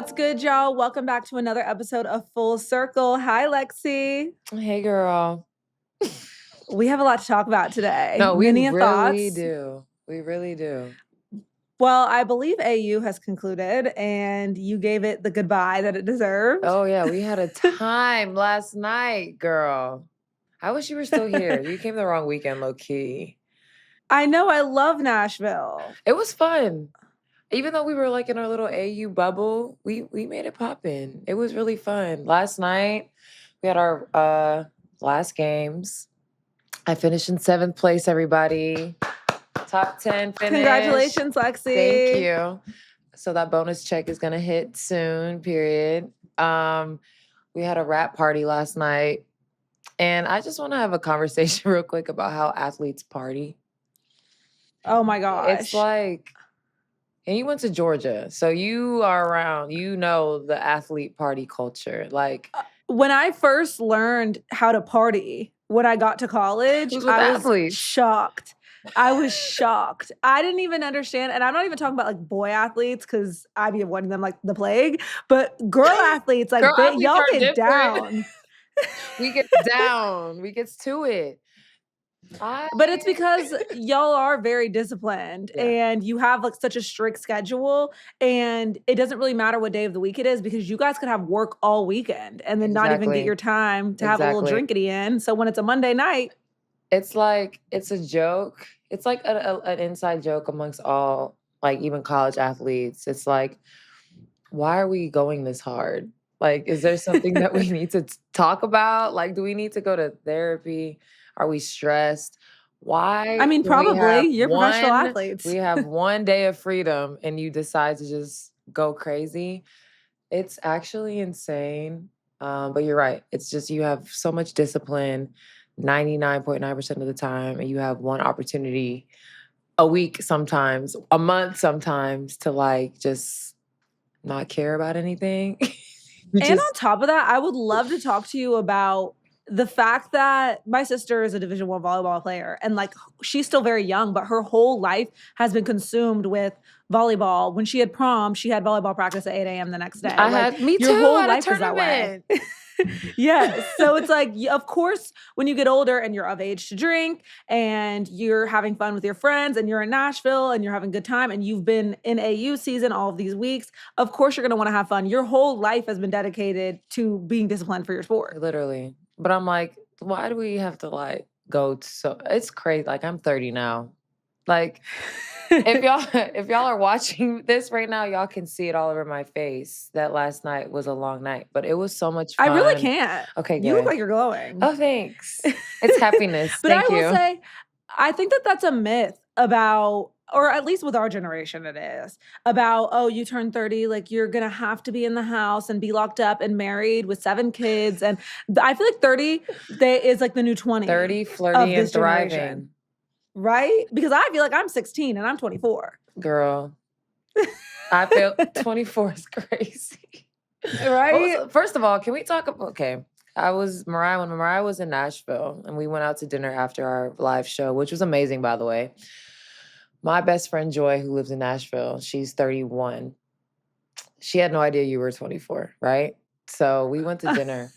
What's good, y'all? Welcome back to another episode of Full Circle. Hi, Lexie. Hey, girl. We have a lot to talk about today. No, we Many really thoughts. do. We really do. Well, I believe AU has concluded, and you gave it the goodbye that it deserved. Oh, yeah. We had a time last night, girl. I wish you were still here. You came the wrong weekend, low key. I know. I love Nashville. It was fun. Even though we were like in our little AU bubble, we made it poppin'. It was really fun. Last night, we had our last games. I finished in 7th place, everybody. Top 10 finish. Congratulations, Lexie. Thank you. So that bonus check is gonna hit soon, period. We had a rap party last night. And I just want to have a conversation real quick about how athletes party. Oh my gosh. It's like, and you went to Georgia, so you are around, you know the athlete party culture. Like when I first learned how to party when I got to college, I was shocked. I was shocked. I didn't even understand. And I'm not even talking about like boy athletes because I be avoiding them like the plague. But girl athletes, like y'all get down. We get down. We get to it. But it's because y'all are very disciplined and you have like such a strict schedule, and it doesn't really matter what day of the week it is because you guys could have work all weekend and then not even get your time to have a little drinkity in. So when it's a Monday night, it's like, it's a joke. It's like an inside joke amongst all, like even college athletes. It's like, why are we going this hard? Like, is there something that we need to talk about? Like, do we need to go to therapy? Are we stressed? Why? I mean, probably. You're professional athletes. We have one day of freedom and you decide to just go crazy. It's actually insane. But you're right. It's just you have so much discipline 99.9% of the time, and you have one opportunity a week sometimes, a month sometimes, to like just not care about anything. And on top of that, I would love to talk to you about the fact that my sister is a Division I volleyball player, and like she's still very young, but her whole life has been consumed with volleyball. When she had prom, she had volleyball practice at 8 a.m. the next day. Me too. Your whole life is that way. Yes. So it's like, of course, when you get older and you're of age to drink and you're having fun with your friends and you're in Nashville and you're having a good time and you've been in AU season all of these weeks, of course you're going to want to have fun. Your whole life has been dedicated to being disciplined for your sport. Literally. But I'm like, why do we have to like go so, it's crazy. Like I'm 30 now. Like if y'all are watching this right now, y'all can see it all over my face that last night was a long night, but it was so much fun. I really can't. Okay, good. You look like you're glowing. Oh, thanks. It's happiness. But I will say, I think that that's a myth about, or at least with our generation it is, about, oh, you turn 30, like you're going to have to be in the house and be locked up and married with 7 kids. And I feel like 30 is like the new 20. 30, flirty, and thriving. Generation. Right? Because I feel like I'm 16 and I'm 24. Girl, I feel 24 is crazy. Right? First of all, can we talk about, okay, when Mariah was in Nashville and we went out to dinner after our live show, which was amazing, by the way. My best friend, Joy, who lives in Nashville, she's 31. She had no idea you were 24, right? So we went to dinner.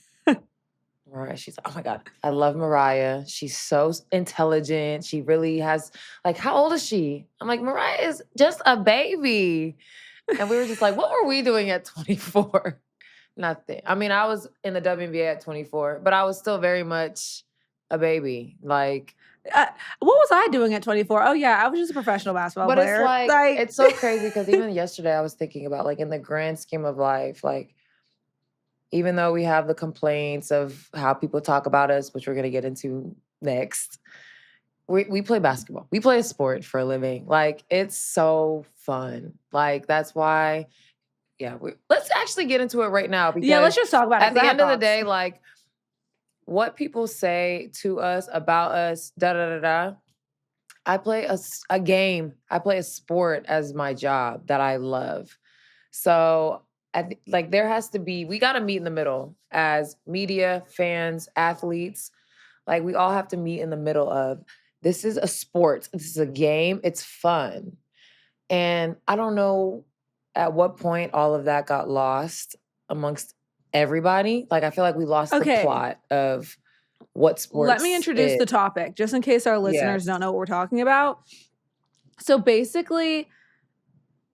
Mariah, she's like, oh my God, I love Mariah. She's so intelligent. She really has, like, how old is she? I'm like, Mariah is just a baby. And we were just like, what were we doing at 24? Nothing. I mean, I was in the WNBA at 24, but I was still very much a baby. Like, what was I doing at 24? Oh yeah, I was just a professional basketball player. But it's like, it's so crazy because even yesterday I was thinking about, like, in the grand scheme of life, like, even though we have the complaints of how people talk about us, which we're going to get into next, we play basketball. We play a sport for a living. Like, it's so fun. Like, that's why, let's actually get into it right now. Because let's just talk about it. At the end of the day, like, what people say to us, about us, da-da-da-da, I play a game. I play a sport as my job that I love. So like there has to be, we got to meet in the middle as media, fans, athletes. Like we all have to meet in the middle of, this is a sport. This is a game. It's fun. And I don't know, at what point all of that got lost amongst everybody. Like, I feel like we lost the plot of what sports Let me introduce the topic, just in case our listeners don't know what we're talking about. So basically,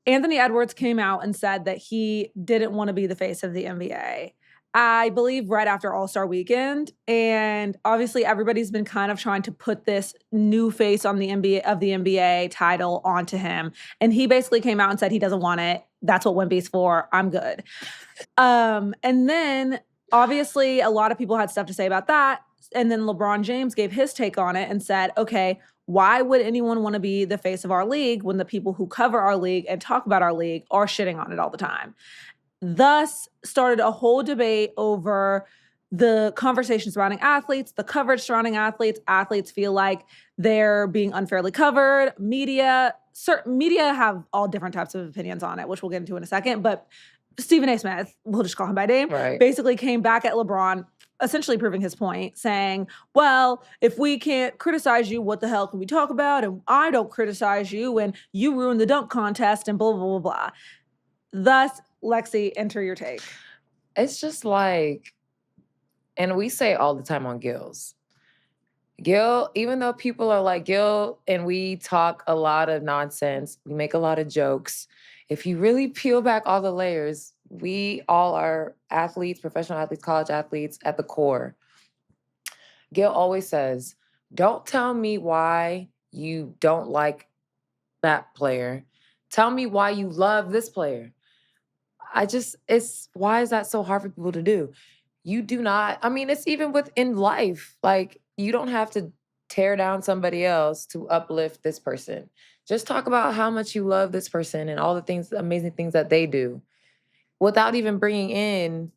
Anthony Edwards came out and said that he didn't want to be the face of the NBA. I believe right after All-Star Weekend. And obviously everybody's been kind of trying to put this new face on the NBA title onto him. And he basically came out and said he doesn't want it. That's what Wemby's for. I'm good. And then obviously a lot of people had stuff to say about that. And then LeBron James gave his take on it and said, okay, why would anyone want to be the face of our league when the people who cover our league and talk about our league are shitting on it all the time? Thus started a whole debate over the conversation surrounding athletes, the coverage surrounding athletes. Athletes feel like they're being unfairly covered. Media have all different types of opinions on it, which we'll get into in a second. But Stephen A. Smith, we'll just call him by name, basically came back at LeBron, essentially proving his point, saying, well, if we can't criticize you, what the hell can we talk about? And I don't criticize you, and you ruined the dunk contest, and blah, blah, blah, blah. Thus, Lexie, enter your take. It's just like, and we say all the time on Gil, even though people are like Gil and we talk a lot of nonsense, we make a lot of jokes. If you really peel back all the layers, we all are athletes, professional athletes, college athletes at the core. Gil always says, don't tell me why you don't like that player. Tell me why you love this player. Why is that so hard for people to do? You do not, I mean, it's even within life. Like, you don't have to tear down somebody else to uplift this person. Just talk about how much you love this person and all the things, amazing things that they do, without even bringing in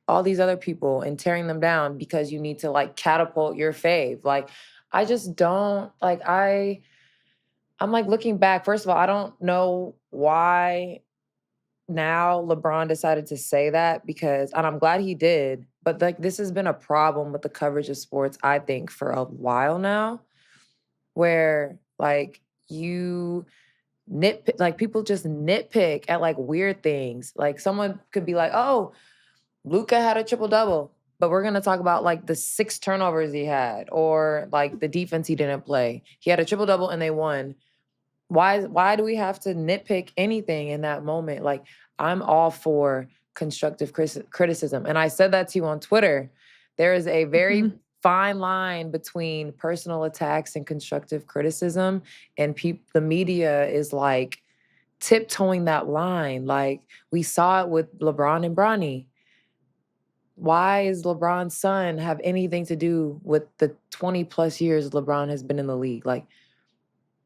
all these other people and tearing them down because you need to like catapult your fave. Like, I just don't, like, I'm like looking back, first of all, I don't know why now LeBron decided to say that and I'm glad he did, but like this has been a problem with the coverage of sports, I think, for a while now, where like you nitpick, like people just nitpick at like weird things. Like someone could be like, oh, Luka had a triple-double, but we're going to talk about like the 6 turnovers he had or like the defense he didn't play. He had a triple-double and they won. Why do we have to nitpick anything in that moment? Like, I'm all for constructive criticism. And I said that to you on Twitter. There is a very fine line between personal attacks and constructive criticism. And the media is like tiptoeing that line. Like, we saw it with LeBron and Bronny. Why does LeBron's son have anything to do with the 20 plus years LeBron has been in the league? Like,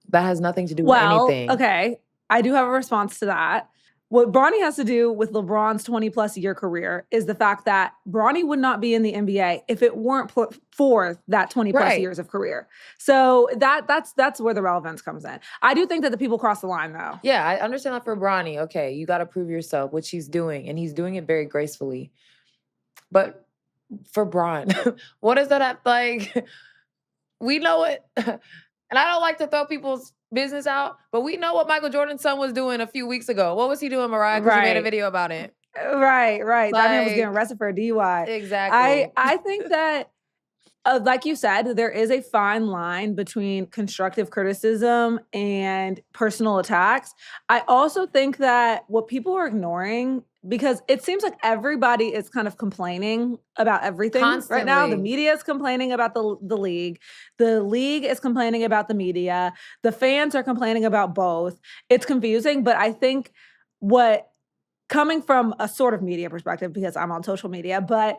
that has nothing to do with anything. Okay. I do have a response to that. What Bronny has to do with LeBron's 20-plus year career is the fact that Bronny would not be in the NBA if it weren't for that 20-plus years of career. So that's where the relevance comes in. I do think that the people cross the line, though. Yeah, I understand that for Bronny. Okay, you got to prove yourself, which he's doing, and he's doing it very gracefully. But for Bron, what is that at, like, we know it. And I don't like to throw people's business out, but we know what Michael Jordan's son was doing a few weeks ago. What was he doing, Mariah? Because he made a video about it. Right. Like, that man was getting arrested for a DUI. Exactly. I think that, like you said, there is a fine line between constructive criticism and personal attacks. I also think that what people are ignoring, because it seems like everybody is kind of complaining about everything right now. The media is complaining about the league. The league is complaining about the media. The fans are complaining about both. It's confusing, but I think coming from a sort of media perspective, because I'm on social media, but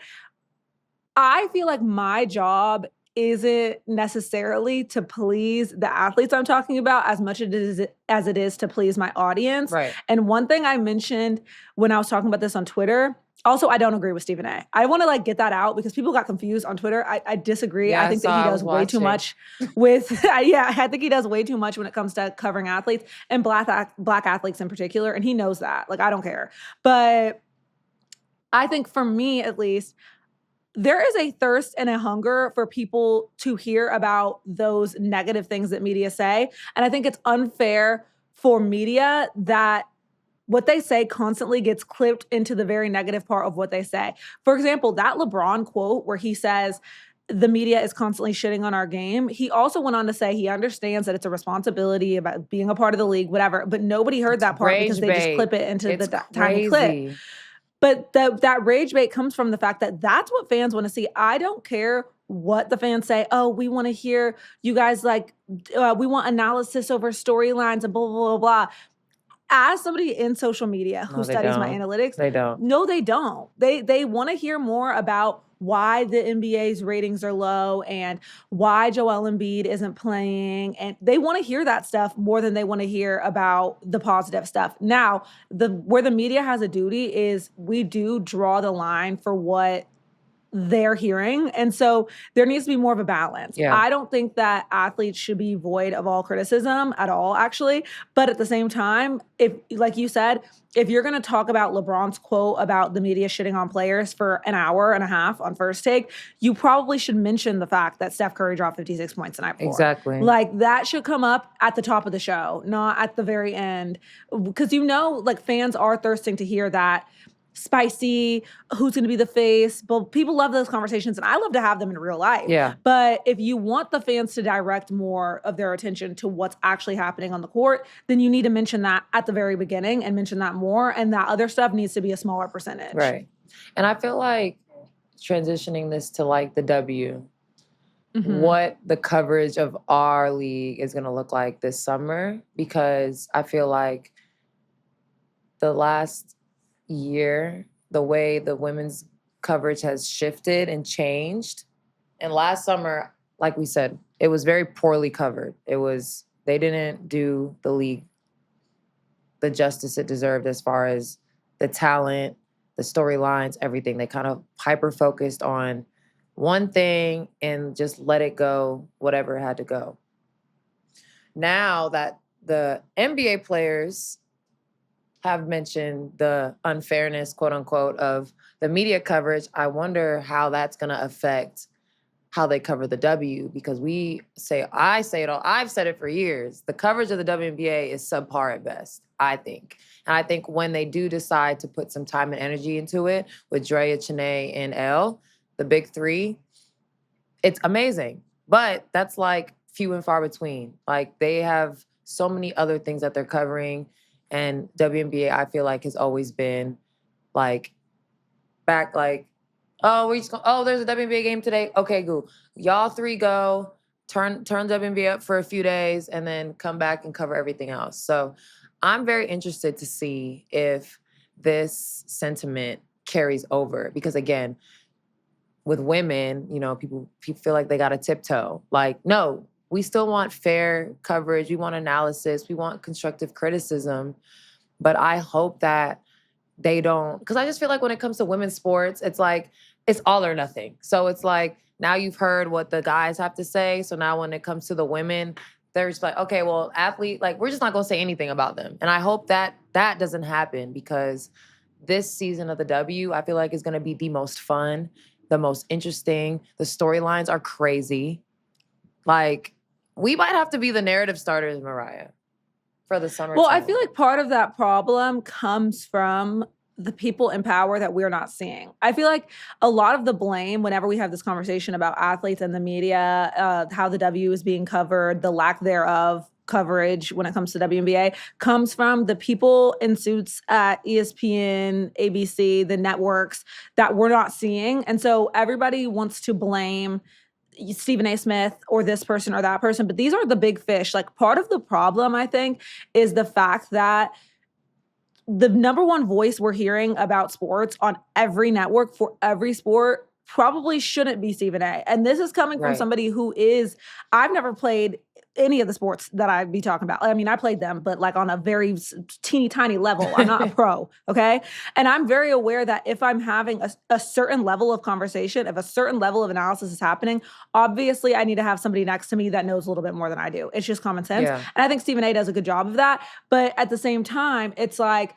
I feel like my job isn't necessarily to please the athletes I'm talking about as much as it is to please my audience. Right. And one thing I mentioned when I was talking about this on Twitter, also, I don't agree with Stephen A. I want to like get that out because people got confused on Twitter. I disagree. Yeah, I think that he does way too much with, I think he does way too much when it comes to covering athletes and black athletes in particular. And he knows that. Like, I don't care. But I think for me, at least, there is a thirst and a hunger for people to hear about those negative things that media say. And I think it's unfair for media that what they say constantly gets clipped into the very negative part of what they say. For example, that LeBron quote where he says, the media is constantly shitting on our game. He also went on to say he understands that it's a responsibility about being a part of the league, whatever. But nobody heard that part because they just clip it into the tiny clip. But that rage bait comes from the fact that that's what fans want to see. I don't care what the fans say. Oh, we want to hear you guys we want analysis over storylines and blah, blah, blah, blah. As somebody in social media who studies my analytics, they don't. No, they don't. They want to hear more about why the NBA's ratings are low and why Joel Embiid isn't playing. And they want to hear that stuff more than they want to hear about the positive stuff. Now, where the media has a duty is we do draw the line for what they're hearing. And so there needs to be more of a balance. Yeah. I don't think that athletes should be void of all criticism at all, actually. But at the same time, if, like you said, if you're going to talk about LeBron's quote about the media shitting on players for an hour and a half on First Take, you probably should mention the fact that Steph Curry dropped 56 points the night before. Exactly. Like, that should come up at the top of the show, not at the very end. Because fans are thirsting to hear that spicy, who's going to be the face. But people love those conversations, and I love to have them in real life. Yeah. But if you want the fans to direct more of their attention to what's actually happening on the court, then you need to mention that at the very beginning and mention that more. And that other stuff needs to be a smaller percentage. Right. And I feel like transitioning this to like the W, what the coverage of our league is going to look like this summer, because I feel like the last year, the way the women's coverage has shifted and changed. And last summer, like we said, it was very poorly covered. They didn't do the league the justice it deserved as far as the talent, the storylines, everything. They kind of hyper-focused on one thing and just let it go, whatever had to go. Now that the NBA players have mentioned the unfairness, quote unquote, of the media coverage, I wonder how that's going to affect how they cover the W, because I say it all, I've said it for years, the coverage of the WNBA is subpar at best, I think. And I think when they do decide to put some time and energy into it with Drea, Chanae, and Elle, the big three, it's amazing. But that's like few and far between. Like, they have so many other things that they're covering. And WNBA, I feel like, has always been like, back like, there's a WNBA game today. Okay, cool. Y'all three go, turn WNBA up for a few days, and then come back and cover everything else. So I'm very interested to see if this sentiment carries over. Because again, with women, people feel like they got to tiptoe. Like, no, we still want fair coverage. We want analysis. We want constructive criticism. But I hope that they don't, because I just feel like when it comes to women's sports, it's like, it's all or nothing. So it's like, now you've heard what the guys have to say. So now when it comes to the women, they're just like, okay, well, athlete, like, we're just not going to say anything about them. And I hope that that doesn't happen, because this season of the W, I feel like, is going to be the most fun, the most interesting. The storylines are crazy. Like, we might have to be the narrative starters, Mariah, for the summer. Well, I feel like part of that problem comes from the people in power that we're not seeing. I feel like a lot of the blame, whenever we have this conversation about athletes and the media, how the W is being covered, the lack thereof coverage when it comes to WNBA, comes from the people in suits at ESPN, ABC, the networks that we're not seeing. And so everybody wants to blame Stephen A. Smith or this person or that person, but these are the big fish. Like, part of the problem, I think, is the fact that the number one voice we're hearing about sports on every network for every sport probably shouldn't be Stephen A. And this is coming from somebody who I've never played any of the sports that I'd be talking about. I mean, I played them, but like on a very teeny tiny level. I'm not a pro, okay? And I'm very aware that if I'm having a certain level of conversation, if a certain level of analysis is happening, obviously I need to have somebody next to me that knows a little bit more than I do. It's just common sense. Yeah. And I think Stephen A. does a good job of that. But at the same time, it's like,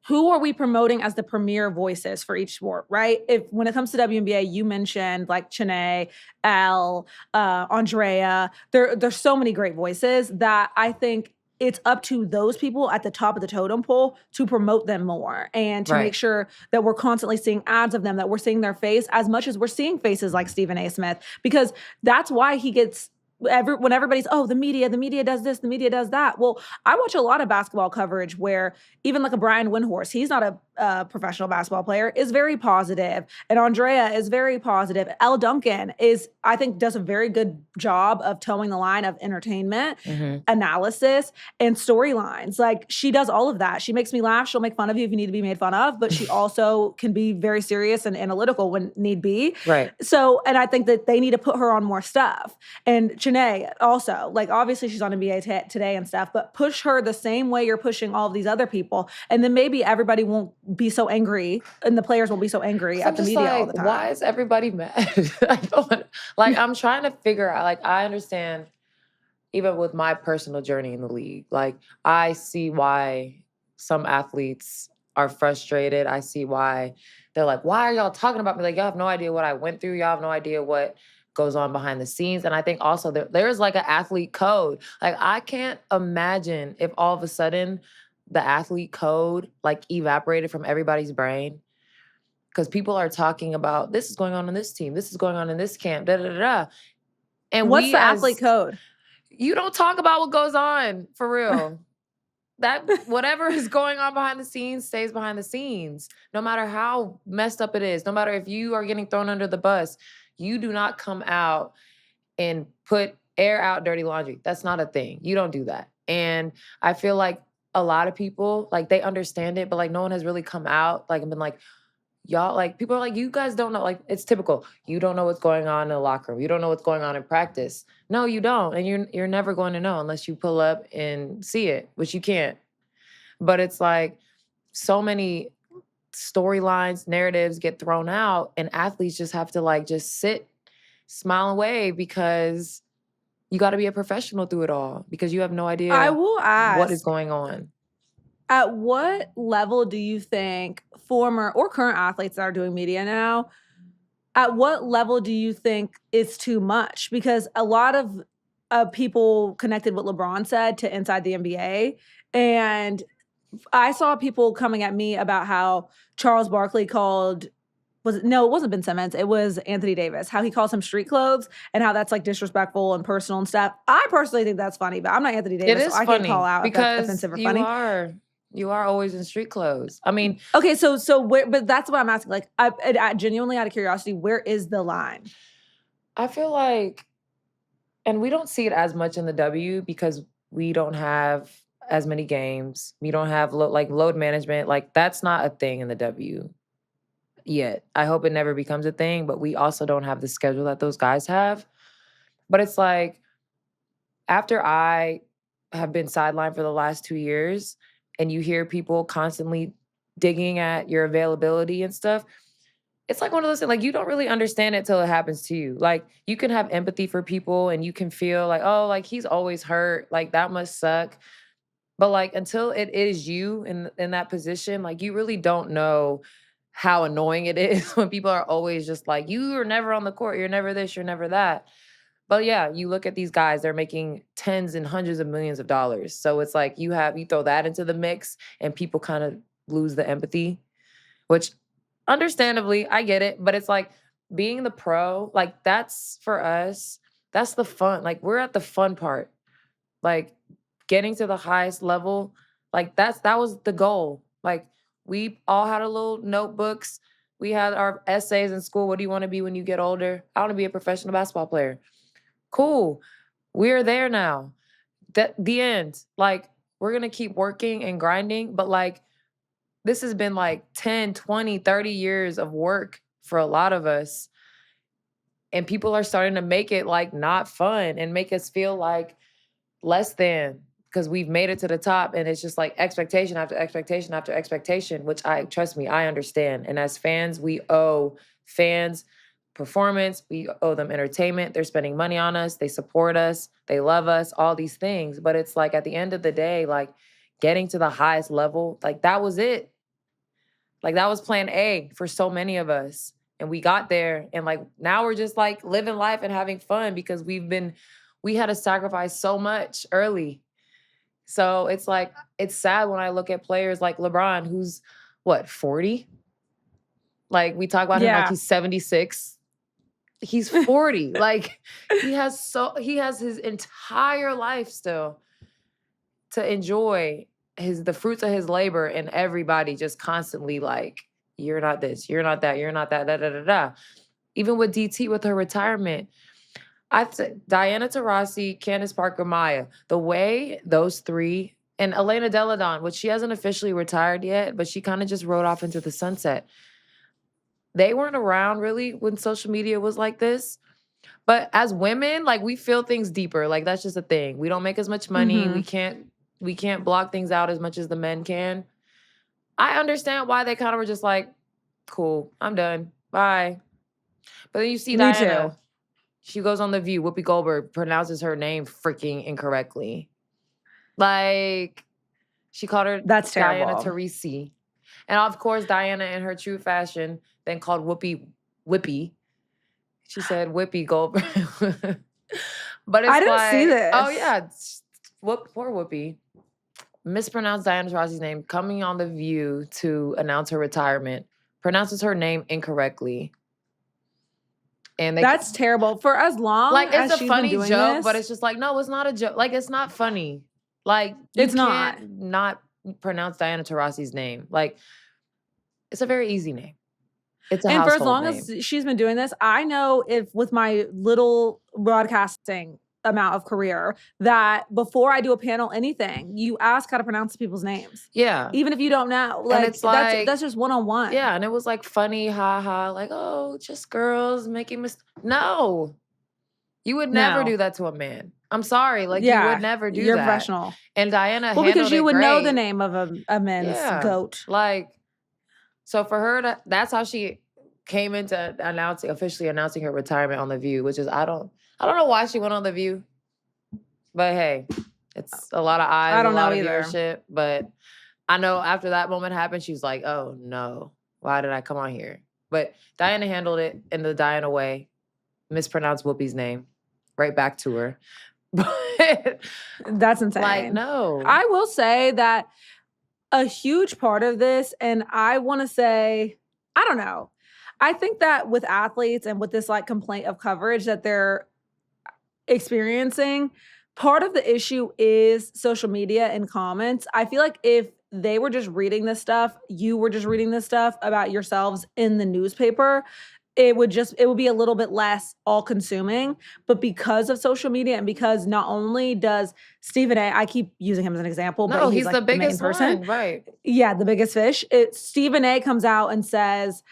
who are we promoting as the premier voices for each sport, right? When it comes to WNBA, you mentioned like Chanae, Elle, Andrea. There's so many great voices that I think it's up to those people at the top of the totem pole to promote them more and to make Right. sure that we're constantly seeing ads of them, that we're seeing their face as much as we're seeing faces like Stephen A. Smith, because that's why he gets when everybody's, oh, the media does this, the media does that. Well, I watch a lot of basketball coverage where even like a Brian Windhorst, he's not a professional basketball player, is very positive. And Andrea is very positive. Elle Duncan is, I think, does a very good job of towing the line of entertainment, analysis, and storylines. Like, she does all of that. She makes me laugh. She'll make fun of you if you need to be made fun of, but she also can be very serious and analytical when need be. Right. So, and I think that they need to put her on more stuff. And Janae also, like, obviously she's on NBA Today and stuff, but push her the same way you're pushing all of these other people. And then maybe everybody won't be so angry and the players won't be so angry at the media all the time. Why is everybody mad? I'm trying to figure out, like, I understand even with my personal journey in the league, like, I see why some athletes are frustrated. I see why they're like, why are y'all talking about me? Like, y'all have no idea what I went through. Y'all have no idea what goes on behind the scenes. And I think also there's like an athlete code. Like, I can't imagine if all of a sudden the athlete code like evaporated from everybody's brain, because people are talking about this is going on this team, this is going on in this camp, da da da da. And what's the athlete code? You don't talk about what goes on, for real. That whatever is going on behind the scenes stays behind the scenes. No matter how messed up it is, no matter if you are getting thrown under the bus, you do not come out and air out dirty laundry. That's not a thing. You don't do that. And I feel like a lot of people, like, they understand it, but like no one has really come out like and been like, y'all, like, people are like, you guys don't know. Like, it's typical. You don't know what's going on in the locker room. You don't know what's going on in practice. No, you don't. And you're never going to know unless you pull up and see it, which you can't. But it's like so many storylines, narratives get thrown out, and athletes just have to like just sit, smile away, because you got to be a professional through it all, because you have no idea I will ask, what is going on. At what level do you think former or current athletes that are doing media now, at what level do you think it's too much? Because a lot of people connected what LeBron said to Inside the NBA. And I saw people coming at me about how Charles Barkley called, it wasn't Ben Simmons, it was Anthony Davis, how he calls him street clothes and how that's like disrespectful and personal and stuff. I personally think that's funny, but I'm not Anthony Davis, It is so I funny can't call out if that's offensive or funny. You are always in street clothes. I mean, okay, so where, but that's what I'm asking. Like, I genuinely, out of curiosity, where is the line? I feel like, and we don't see it as much in the W because we don't have as many games. We don't have load management. Like, that's not a thing in the W yet. I hope it never becomes a thing, but we also don't have the schedule that those guys have. But it's like, after I have been sidelined for the last 2 years, and you hear people constantly digging at your availability and stuff, it's like one of those things, like, you don't really understand it till it happens to you. Like, you can have empathy for people and you can feel like, oh, like, he's always hurt. Like, that must suck. But like, until it is you in that position, like, you really don't know how annoying it is when people are always just like, you are never on the court. You're never this, you're never that. But yeah, you look at these guys, they're making tens and hundreds of millions of dollars. So it's like you throw that into the mix and people kind of lose the empathy, which understandably, I get it. But it's like, being the pro, like, that's for us, that's the fun. Like, we're at the fun part. Like, getting to the highest level, like, that was the goal. Like, we all had a little notebooks. We had our essays in school. What do you want to be when you get older? I want to be a professional basketball player. Cool. We're there now. The end. Like, we're going to keep working and grinding, but like, this has been like 10, 20, 30 years of work for a lot of us. And people are starting to make it like not fun and make us feel like less than, because we've made it to the top, and it's just like expectation after expectation after expectation, which trust me, I understand. And as fans, we owe fans performance. We owe them entertainment. They're spending money on us. They support us. They love us, all these things. But it's like, at the end of the day, like, getting to the highest level, like, that was it. Like, that was plan A for so many of us. And we got there, and like, now we're just like living life and having fun because we had to sacrifice so much early. So it's like, it's sad when I look at players like LeBron, who's what, 40? Like, we talk about him like he's 76. He's 40. Like, he has his entire life still to enjoy the fruits of his labor, and everybody just constantly like, you're not this, you're not that, you're not that, da da da da. Even with DT with her retirement, I'd say Diana Taurasi, Candace Parker, Maya, the way those three, and Elena Delle Donne, which she hasn't officially retired yet, but she kind of just rode off into the sunset. They weren't around really when social media was like this. But as women, like, we feel things deeper. Like, that's just a thing. We don't make as much money. Mm-hmm. We can't block things out as much as the men can. I understand why they kind of were just like, cool, I'm done. Bye. But then you see Me Diana. too. She goes on The View. Whoopi Goldberg pronounces her name freaking incorrectly. Like, she called her That's Diana terrible. Taurasi. And of course, Diana, in her true fashion, then called Whoopi Whippy. She said Whoopi Goldberg. But it's I didn't see this. oh yeah, poor Whoopi. Mispronounced Diana Taurasi's name, coming on The View to announce her retirement, pronounces her name incorrectly. And that's terrible. For as long like, as it's a she's funny been doing joke, this, but it's just like, no, it's not a joke. Like, it's not funny. Like, it's not. can't not pronounce Diana Taurasi's name. Like, it's a very easy name. It's a and for as household long name. as she's been doing this, I know if with my little broadcasting amount of career that before I do a panel, anything, you ask how to pronounce people's names. Yeah. Even if you don't know. Like, it's like, that's just one-on-one. Yeah, and it was like funny, haha, like, oh, just girls making mistakes. No. You would never do that to a man. I'm sorry. Like, you would never do you're that. professional. And Diana Well, handled because you it would know the great. name of a men's goat. Like, so for her that's how she came into officially announcing her retirement on The View, which is, I don't know why she went on The View. But hey, it's a lot of eyes, I don't a lot know of either. viewership. But I know after that moment happened, she's like, oh no, why did I come on here? But Diana handled it in the Diana way, mispronounced Whoopi's name, right back to her. But that's insane. Like, no. I will say that a huge part of this, and I want to say, I don't know. I think that with athletes and with this like complaint of coverage that they're experiencing, part of the issue is social media and comments. I feel like if they were just reading this stuff, you were just reading this stuff about yourselves in the newspaper, it would be a little bit less all-consuming. But because of social media and because not only does Stephen A, I keep using him as an example, but he's like the biggest main person. One, right. Yeah, the biggest fish. Stephen A comes out and says,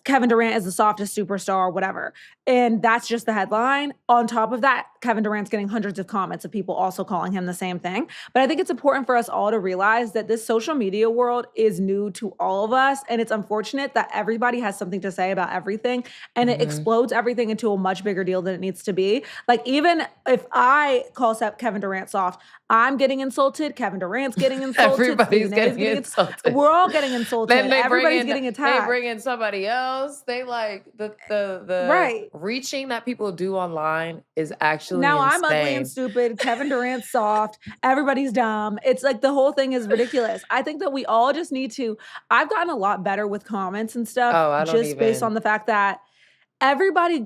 Kevin Durant is the softest superstar, whatever. And that's just the headline. On top of that, Kevin Durant's getting hundreds of comments of people also calling him the same thing. But I think it's important for us all to realize that this social media world is new to all of us. And it's unfortunate that everybody has something to say about everything. And it explodes everything into a much bigger deal than it needs to be. Like, even if I call Kevin Durant soft, I'm getting insulted. Kevin Durant's getting insulted. Everybody's getting insulted. We're all getting insulted. Everybody's getting attacked. They bring in somebody else. They like the right. reaching that people do online is actually now insane. I'm ugly and stupid. Kevin Durant's soft. Everybody's dumb. It's like the whole thing is ridiculous. I think that we all just need to. I've gotten a lot better with comments and stuff, based on the fact that everybody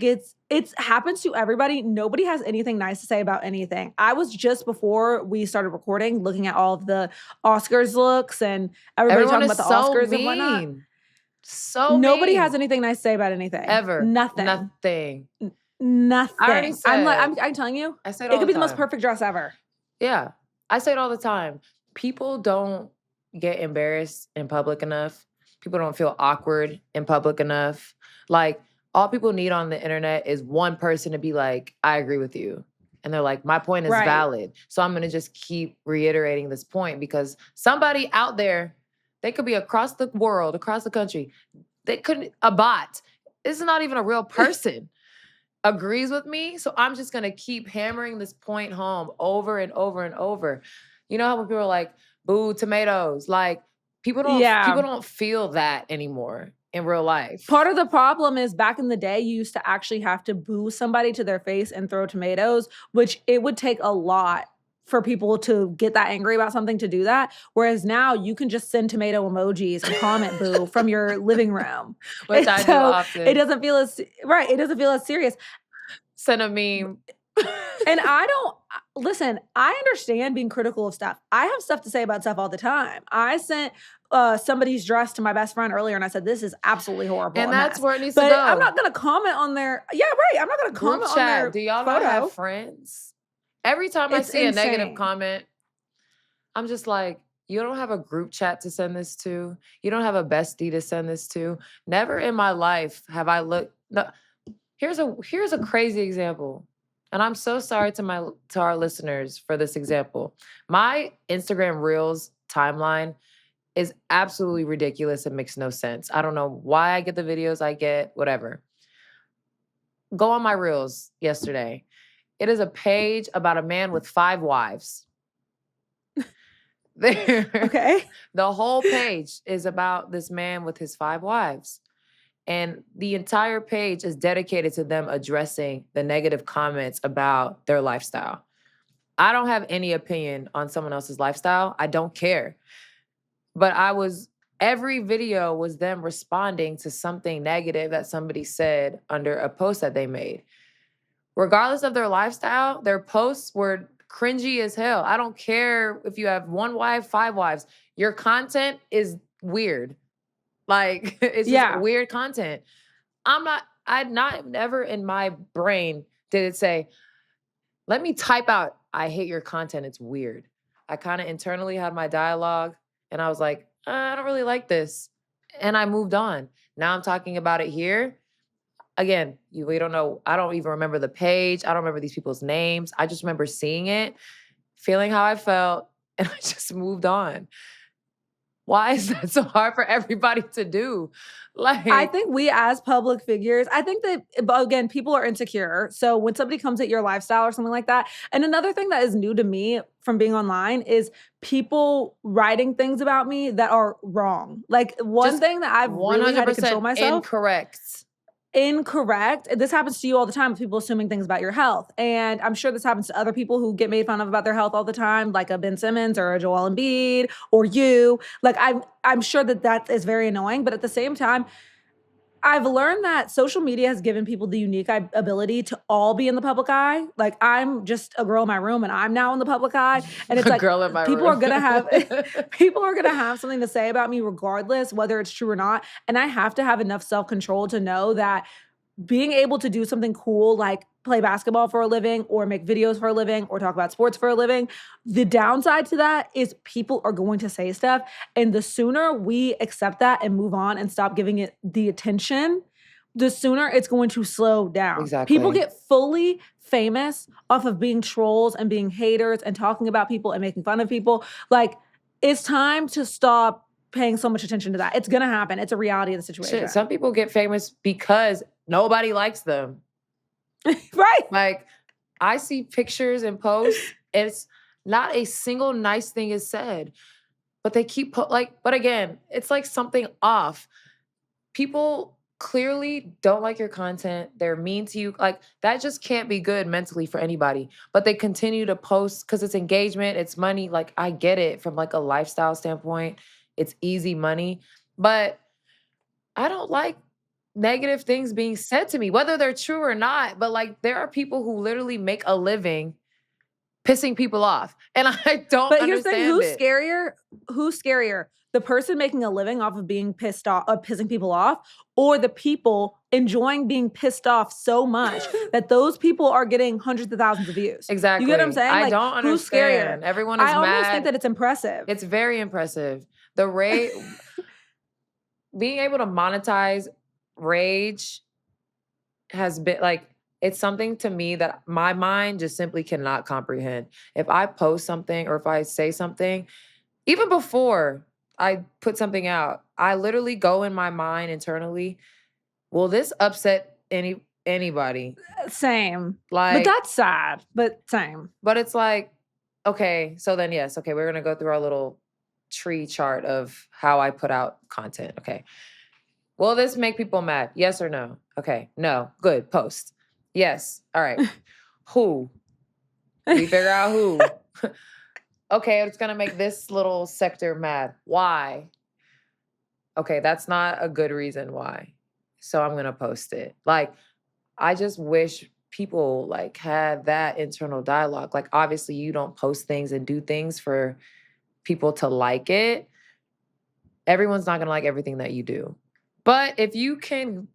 it happens to everybody. Nobody has anything nice to say about anything. I was just before we started recording looking at all of the Oscars looks and everybody talking about the Oscars and whatnot. So nobody has anything nice to say about anything. Ever. Nothing. I already said. I'm telling you, I said it could be the most perfect dress ever. Yeah. I say it all the time. People don't get embarrassed in public enough. People don't feel awkward in public enough. Like, all people need on the internet is one person to be like, I agree with you. And they're like, my point is valid. So I'm going to just keep reiterating this point because somebody out there, they could be across the world, across the country. A bot. This is not even a real person. Agrees with me. So I'm just going to keep hammering this point home over and over and over. You know how when people are like, boo, tomatoes. Like, people don't feel that anymore in real life. Part of the problem is back in the day, you used to actually have to boo somebody to their face and throw tomatoes, which it would take a lot for people to get that angry about something to do that. Whereas now you can just send tomato emojis and comment boo from your living room. Which I do often. It doesn't feel as right. It doesn't feel as serious. Send a meme. And listen, I understand being critical of stuff. I have stuff to say about stuff all the time. I sent somebody's dress to my best friend earlier and I said, this is absolutely horrible. And that's where it needs to go. But I'm not going to comment on their, I'm not going to comment on their Do y'all photo. not have friends? Every time I see a negative comment, I'm just like, you don't have a group chat to send this to. You don't have a bestie to send this to. Never in my life have I looked. No, here's a crazy example. And I'm so sorry to our listeners for this example. My Instagram Reels timeline is absolutely ridiculous and makes no sense. I don't know why I get the videos I get, whatever. Go on my Reels yesterday. It is a page about a man with 5 wives. Okay. The whole page is about this man with his 5 wives. And the entire page is dedicated to them addressing the negative comments about their lifestyle. I don't have any opinion on someone else's lifestyle. I don't care. But every video was them responding to something negative that somebody said under a post that they made. Regardless of their lifestyle, their posts were cringy as hell. I don't care if you have 1 wife, 5 wives. Your content is weird. Like, it's just weird content. Never in my brain did it say, let me type out, I hate your content, it's weird. I kind of internally had my dialogue and I was like, I don't really like this. And I moved on. Now I'm talking about it here. Again, we don't know. I don't even remember the page. I don't remember these people's names. I just remember seeing it, feeling how I felt, and I just moved on. Why is that so hard for everybody to do? Like, I think we as public figures, I think that, again, people are insecure. So when somebody comes at your lifestyle or something like that, and another thing that is new to me from being online is people writing things about me that are wrong. Like one thing that I've really had to control myself. Incorrect. This happens to you all the time with people assuming things about your health. And I'm sure this happens to other people who get made fun of about their health all the time, like a Ben Simmons or a Joel Embiid or you. Like I'm sure that is very annoying. But at the same time, I've learned that social media has given people the unique ability to all be in the public eye. Like I'm just a girl in my room and I'm now in the public eye. And it's like people are gonna have something to say about me regardless, whether it's true or not. And I have to have enough self-control to know that being able to do something cool like play basketball for a living or make videos for a living or talk about sports for a living, the downside to that is people are going to say stuff. And the sooner we accept that and move on and stop giving it the attention, the sooner it's going to slow down. Exactly. People get fully famous off of being trolls and being haters and talking about people and making fun of people. Like, it's time to stop paying so much attention to that. It's going to happen. It's a reality of the situation. Shit, some people get famous because nobody likes them. Right. Like, I see pictures and posts, and it's not a single nice thing is said. But they keep but again, it's like something off. People clearly don't like your content. They're mean to you. Like, that just can't be good mentally for anybody. But they continue to post because it's engagement, it's money. Like, I get it from like a lifestyle standpoint. It's easy money. But I don't like negative things being said to me, whether they're true or not. But like, there are people who literally make a living pissing people off. And I don't understand. But here's the thing, who's scarier? The person making a living off of being pissed off, pissing people off, or the people enjoying being pissed off so much that those people are getting hundreds of thousands of views. Exactly. You get what I'm saying? I don't understand. Who's scarier? Everyone is mad. I almost think that it's impressive. It's very impressive. Being able to monetize rage has been like, it's something to me that my mind just simply cannot comprehend. If I post something or if I say something, even before I put something out, I literally go in my mind internally, will this upset anybody? Same. Like, but that's sad, but same. But it's like, okay, so then yes, okay, we're gonna go through our little tree chart of how I put out content. Okay. Will this make people mad? Yes or no? Okay. No. Good. Post. Yes. All right. Who? We figure out who. Okay, it's going to make this little sector mad. Why? Okay, that's not a good reason why. So I'm going to post it. Like, I just wish people like had that internal dialogue. Like, obviously you don't post things and do things for people to like it. Everyone's not going to like everything that you do. But if you can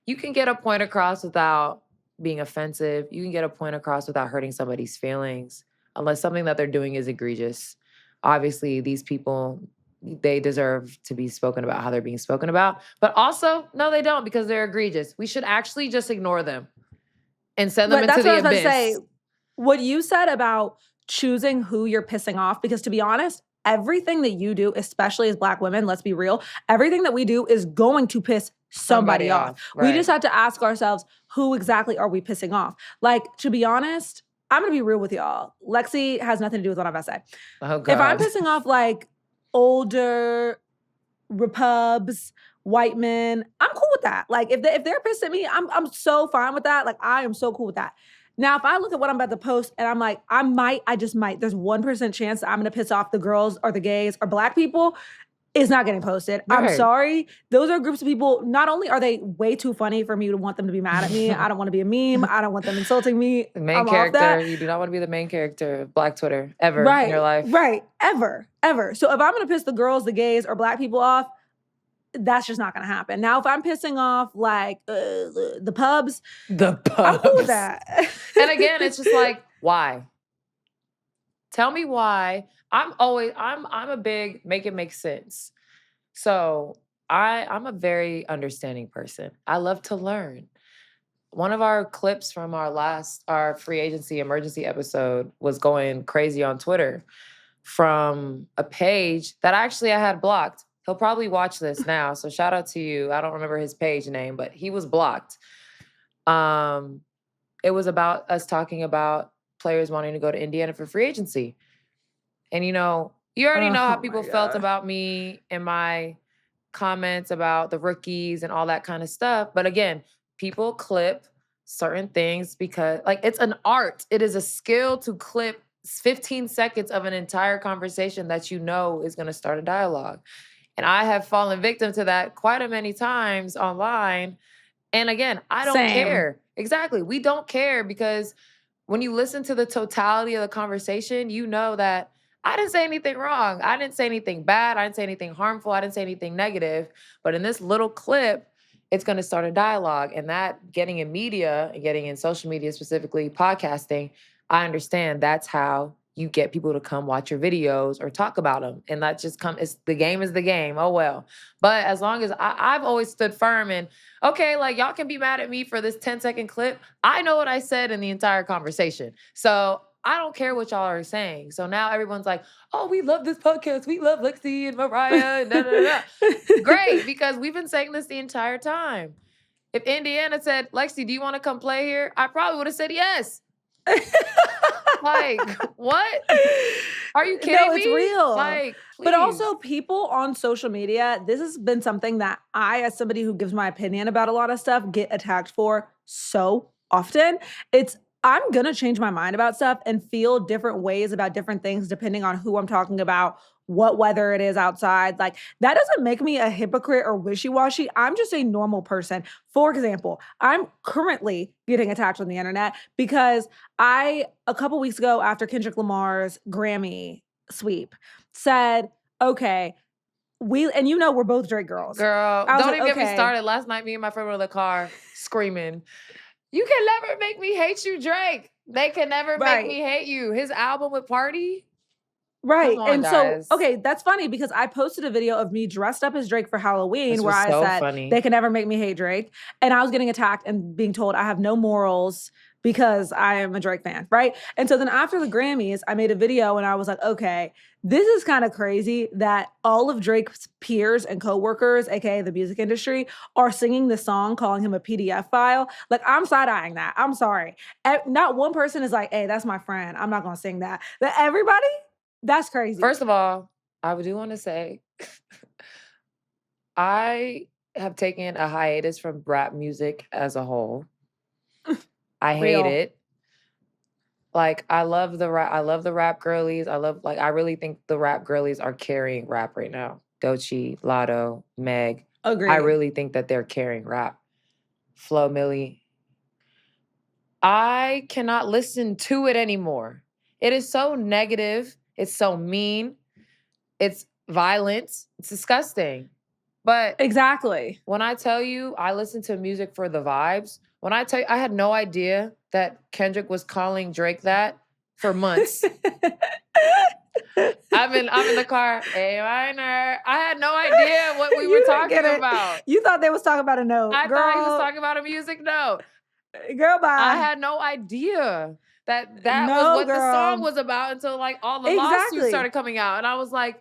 get a point across without being offensive. You can get a point across without hurting somebody's feelings, unless something that they're doing is egregious. Obviously, these people, they deserve to be spoken about how they're being spoken about. But also, no, they don't, because they're egregious. We should actually just ignore them and send them But into that's what I the was about to abyss. say. What you said about choosing who you're pissing off, because to be honest, everything that you do, especially as Black women, let's be real, everything that we do is going to piss somebody off. Right. We just have to ask ourselves, who exactly are we pissing off? Like, to be honest, I'm gonna be real with y'all. Lexie has nothing to do with what I'm about to say. Oh, God. If I'm pissing off like older repubs, white men, I'm cool with that. Like, if they're pissed at me, I'm so fine with that. Like, I am so cool with that. Now, if I look at what I'm about to post and I'm like, I just might, there's 1% chance that I'm gonna piss off the girls or the gays or Black people, it's not getting posted. I'm Right. sorry. Those are groups of people, not only are they way too funny for me to want them to be mad at me, I don't want to be a meme. I don't want them insulting me. The main I'm off character. that. You do not want to be the main character of Black Twitter ever Right, in your life. right, ever. So if I'm gonna piss the girls, the gays, or Black people off, that's just not gonna happen. Now, if I'm pissing off like the pubs, I'm cool with that. And again, it's just like, why? Tell me why. I'm a big make it make sense. So I'm a very understanding person. I love to learn. One of our clips from our free agency emergency episode was going crazy on Twitter from a page that actually I had blocked. He'll probably watch this now. So shout out to you. I don't remember his page name, but he was blocked. It was about us talking about players wanting to go to Indiana for free agency. And you already know how people felt about me and my comments about the rookies and all that kind of stuff. But again, people clip certain things because like it's an art. It is a skill to clip 15 seconds of an entire conversation that you know is going to start a dialogue. And I have fallen victim to that quite a many times online. And again, I don't care. Exactly. We don't care because when you listen to the totality of the conversation, you know that I didn't say anything wrong. I didn't say anything bad. I didn't say anything harmful. I didn't say anything negative. But in this little clip, it's going to start a dialogue. And that getting in media and getting in social media, specifically podcasting, I understand that's how you get people to come watch your videos or talk about them. And that just the game is the game. Oh, well. But as long as I've always stood firm and, okay, like y'all can be mad at me for this 10-second clip. I know what I said in the entire conversation. So I don't care what y'all are saying. So now everyone's like, oh, we love this podcast. We love Lexie and Mariah. Great, because we've been saying this the entire time. If Indiana said, Lexie, do you want to come play here? I probably would have said yes. Like, what? Are you kidding me? No, it's real. Like, please. But also people on social media, this has been something that I, as somebody who gives my opinion about a lot of stuff, get attacked for so often. I'm going to change my mind about stuff and feel different ways about different things depending on who I'm talking about, what weather it is outside. Like, that doesn't make me a hypocrite or wishy-washy. I'm just a normal person. For example, I'm currently getting attacked on the internet because a couple weeks ago after Kendrick Lamar's Grammy sweep, said, okay, we're both Drake girls. Girl, don't even get me started. Last night, me and my friend were in the car screaming, you can never make me hate you, Drake. They can never make me hate you. His album with Party. Right. Come on, guys. So, okay, that's funny because I posted a video of me dressed up as Drake for Halloween where I said, funny. They can never make me hate Drake. And I was getting attacked and being told I have no morals because I am a Drake fan, right? And so then after the Grammys, I made a video and I was like, okay, this is kind of crazy that all of Drake's peers and coworkers, aka the music industry, are singing this song, calling him a PDF file. Like, I'm side-eyeing that. I'm sorry. Not one person is like, hey, that's my friend. I'm not going to sing that. But everybody, that's crazy. First of all, I do want to say, I have taken a hiatus from rap music as a whole. I hate it. Like I love the rap girlies. I really think the rap girlies are carrying rap right now. Doechii, Lotto, Meg. I Agree. really think that they're carrying rap. Flo Milli. I cannot listen to it anymore. It is so negative. It's so mean. It's violent. It's disgusting. But Exactly. when I tell you I listen to music for the vibes, when I tell you I had no idea that Kendrick was calling Drake that for months. I'm in the car, A minor. I had no idea what we were You didn't talking get it. about. You thought they was talking about a note. I Girl, thought he was talking about a music note. Girl, bye. I had no idea that was No, what the song girl. was about until like all the Exactly. lawsuits started coming out. And I was like,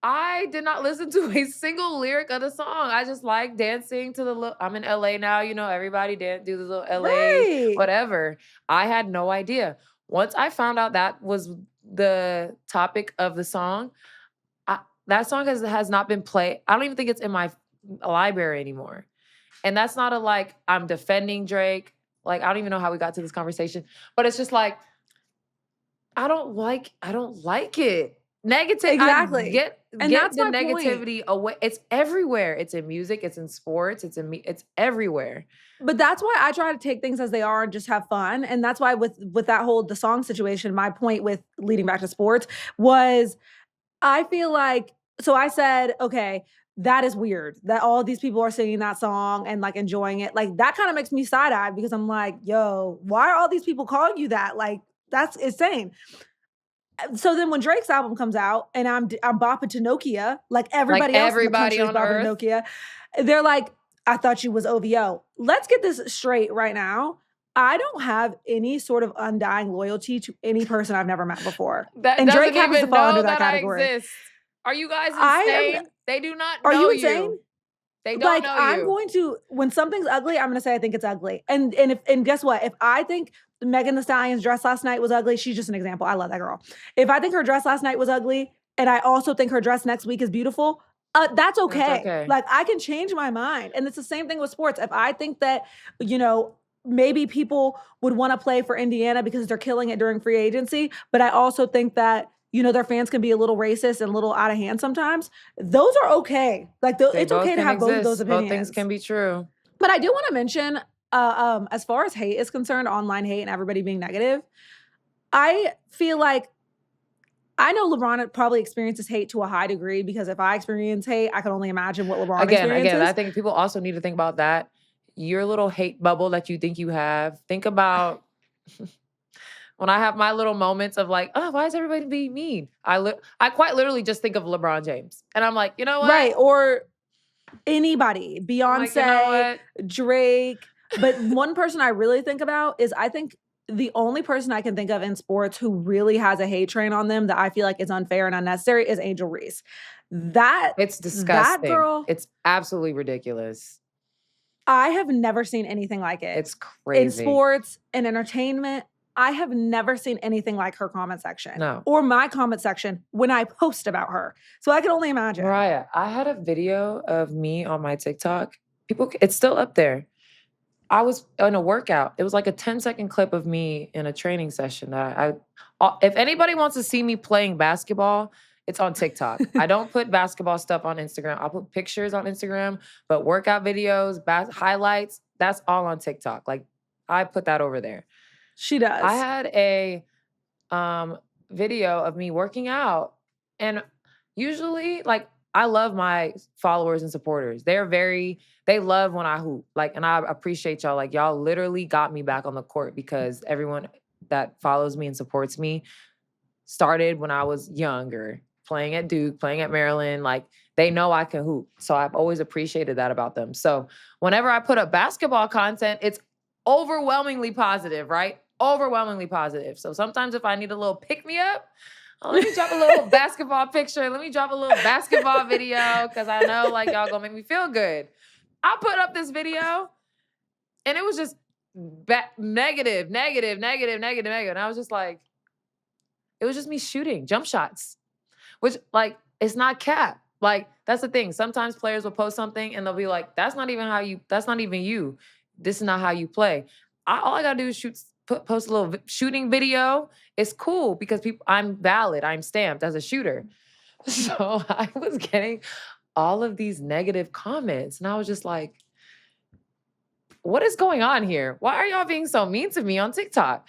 I did not listen to a single lyric of the song. I just like dancing to the I'm in LA now, you know, everybody do the little LA, Right. whatever. I had no idea. Once I found out that was the topic of the song, that song has not been played. I don't even think it's in my library anymore. And that's not a like, I'm defending Drake. Like, I don't even know how we got to this conversation, but it's just like, I don't like it. Negative. Exactly. I get And that's the my point. negativity away. It's everywhere. It's in music. It's in sports. It's everywhere. But that's why I try to take things as they are and just have fun. And that's why with that whole the song situation, my point with leading back to sports was I feel like so I said, okay, that is weird that all these people are singing that song and like enjoying it. Like that kind of makes me side-eye because I'm like, yo, why are all these people calling you that? Like that's insane. So then when Drake's album comes out and I'm bopping to Nokia, like everybody else in the country is bopping to Nokia, they're like, I thought you was OVO. Let's get this straight right now. I don't have any sort of undying loyalty to any person I've never met before. And Drake happens to fall under that category. I exist. Are you guys insane? They do not know you. Are you insane? They don't know you. I'm going to, when something's ugly, I'm going to say I think it's ugly. And guess what? If I think Megan Thee Stallion's dress last night was ugly, she's just an example. I love that girl. If I think her dress last night was ugly, and I also think her dress next week is beautiful, that's okay. That's okay. Like I can change my mind. And it's the same thing with sports. If I think that, you know, maybe people would want to play for Indiana because they're killing it during free agency, but I also think that, you know, their fans can be a little racist and a little out of hand sometimes. Those are okay. Like it's okay to have both of those opinions. Both things can be true. But I do want to mention, as far as hate is concerned, online hate and everybody being negative, I feel like I know LeBron probably experiences hate to a high degree because if I experience hate, I can only imagine what LeBron experiences. Again, I think people also need to think about that. Your little hate bubble that you think you have. Think about when I have my little moments of like, oh, why is everybody being mean? I quite literally just think of LeBron James. And I'm like, you know what? Right. Or anybody. Beyonce, like, you know Drake. But one person I really think about is I think the only person I can think of in sports who really has a hate train on them that I feel like is unfair and unnecessary is Angel Reese. It's disgusting. That girl. It's absolutely ridiculous. I have never seen anything like it. It's crazy. In sports and entertainment, I have never seen anything like her comment section. No. Or my comment section when I post about her. So I can only imagine. Mariah, I had a video of me on my TikTok. It's still up there. I was in a workout. It was like a 10-second clip of me in a training session. If anybody wants to see me playing basketball, it's on TikTok. I don't put basketball stuff on Instagram. I'll put pictures on Instagram, but workout videos, highlights, that's all on TikTok. Like I put that over there. She does. I had a video of me working out, and usually, like, I love my followers and supporters. They love when I hoop. Like, and I appreciate y'all. Like, y'all literally got me back on the court because everyone that follows me and supports me started when I was younger, playing at Duke, playing at Maryland. Like, they know I can hoop. So I've always appreciated that about them. So whenever I put up basketball content, it's overwhelmingly positive, right? Overwhelmingly positive. So sometimes if I need a little pick-me-up, let me drop a little basketball picture. Let me drop a little basketball video because I know like y'all gonna make me feel good. I put up this video and it was just negative. And I was just like, it was just me shooting jump shots, which like, it's not cap. Like, that's the thing. Sometimes players will post something and they'll be like, that's not even you. This is not how you play. All I gotta do is shoot post a little shooting video, it's cool because I'm valid. I'm stamped as a shooter. So I was getting all of these negative comments, and I was just like, what is going on here? Why are y'all being so mean to me on TikTok?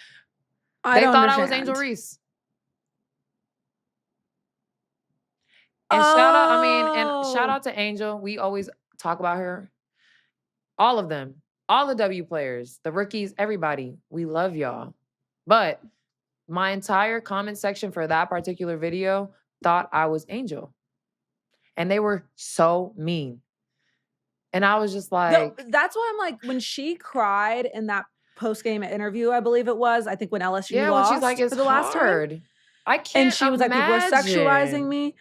I They don't thought I was Angel understand. Reese. And shout out to Angel. We always talk about her. All of them, all the W players, the rookies, everybody. We love y'all. But my entire comment section for that particular video thought I was Angel. And they were so mean. And I was just like, that's why I'm like, when she cried in that post-game interview, I believe it was, I think when LSU lost when she's like, it's for the last hard. time. I can't And she was like, people are sexualizing me.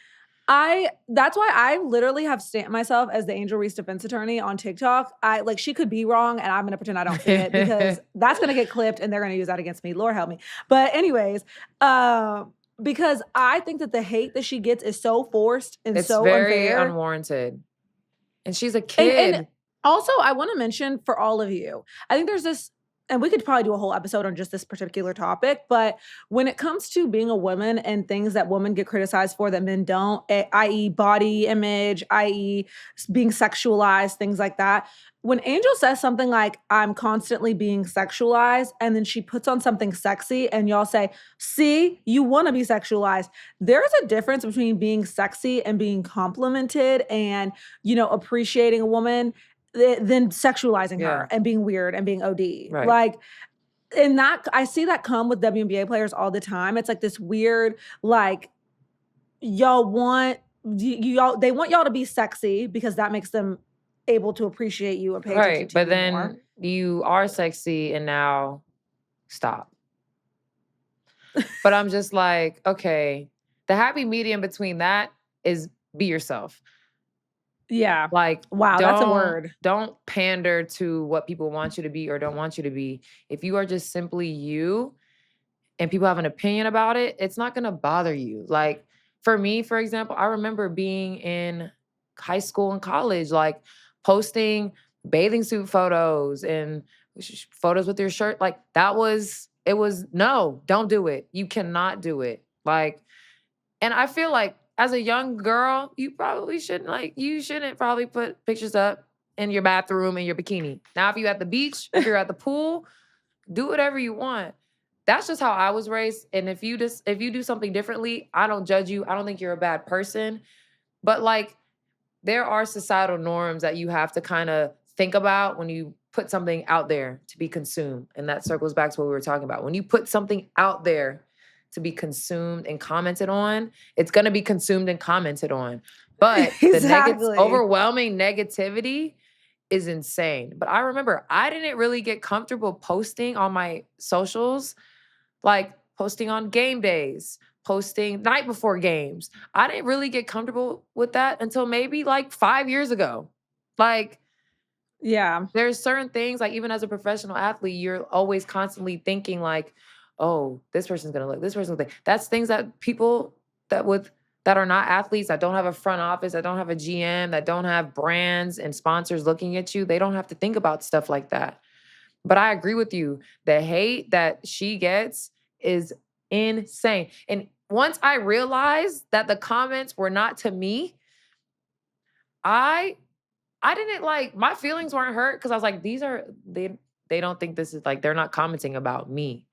That's why I literally have stamped myself as the Angel Reese defense attorney on TikTok. She could be wrong and I'm going to pretend I don't see it because that's going to get clipped and they're going to use that against me. Lord help me. But anyways, because I think that the hate that she gets is so forced and it's so very unfair. Unwarranted. And she's a kid. And also, I want to mention for all of you, I think there's this, and we could probably do a whole episode on just this particular topic, but when it comes to being a woman and things that women get criticized for that men don't, i.e. body image, i.e. being sexualized, things like that. When Angel says something like, I'm constantly being sexualized, and then she puts on something sexy and y'all say, see, you want to be sexualized. There's a difference between being sexy and being complimented and, appreciating a woman than sexualizing her and being weird and being OD. Right. Like, and that I see that come with WNBA players all the time. It's like this weird, like, y'all want they want y'all to be sexy because that makes them able to appreciate you and pay attention to but you then more. you are sexy and now stop. But I'm just like, okay, the happy medium between that is be yourself. Yeah. Like, wow, that's a word. Don't pander to what people want you to be or don't want you to be. If you are just simply you and people have an opinion about it, it's not going to bother you. Like, for me, for example, I remember being in high school and college, like posting bathing suit photos and photos with your shirt. Like, no, don't do it. You cannot do it. Like, and I feel like as a young girl, you shouldn't probably put pictures up in your bathroom in your bikini. Now, if you're at the beach, if you're at the pool, do whatever you want. That's just how I was raised. And if you do something differently, I don't judge you. I don't think you're a bad person. But like, there are societal norms that you have to kind of think about when you put something out there to be consumed. And that circles back to what we were talking about. When you put something out there to be consumed and commented on, it's going to be consumed and commented on. But exactly. the overwhelming negativity is insane. But I remember I didn't really get comfortable posting on my socials, like posting on game days, posting night before games. I didn't really get comfortable with that until maybe like 5 years ago. Like, yeah, there's certain things, like even as a professional athlete, you're always constantly thinking like, oh, this person's gonna look, this person's gonna think. That's things that people that are not athletes, that don't have a front office, that don't have a GM, that don't have brands and sponsors looking at you, they don't have to think about stuff like that. But I agree with you. The hate that she gets is insane. And once I realized that the comments were not to me, I didn't my feelings weren't hurt because I was like, they don't think this is they're not commenting about me.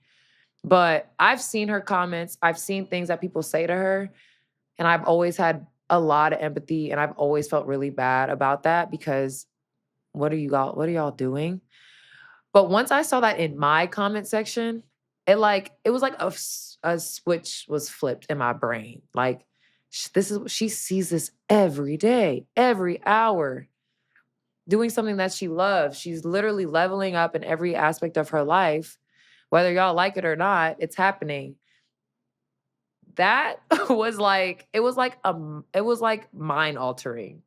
But I've seen her comments. I've seen things that people say to her. And I've always had a lot of empathy and I've always felt really bad about that because what are y'all doing? But once I saw that in my comment section, it was like a switch was flipped in my brain. Like, she sees this every day, every hour, doing something that she loves. She's literally leveling up in every aspect of her life. Whether y'all like it or not, it's happening. That was like mind altering.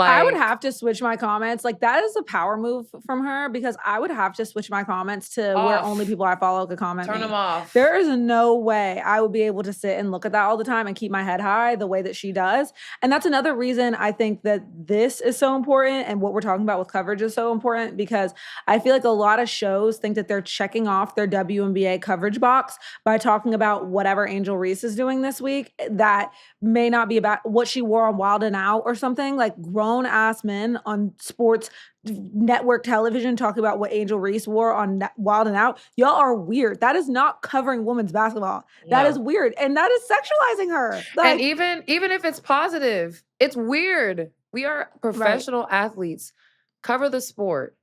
I would Like, have to switch my comments. Like, that is a power move from her because I would have to switch my comments to where only off. people I follow could comment Turn me. them off. There is no way I would be able to sit and look at that all the time and keep my head high the way that she does. And that's another reason I think that this is so important and what we're talking about with coverage is so important because I feel like a lot of shows think that they're checking off their WNBA coverage box by talking about whatever Angel Reese is doing this week that may not be about what she wore on Wild and Out or something. Like grown ass men on sports network television talking about what Angel Reese wore on Wild and Out. Y'all are weird. That is not covering women's basketball. That is weird. And that is sexualizing her. And even if it's positive, it's weird. We are professional athletes. Cover the sport.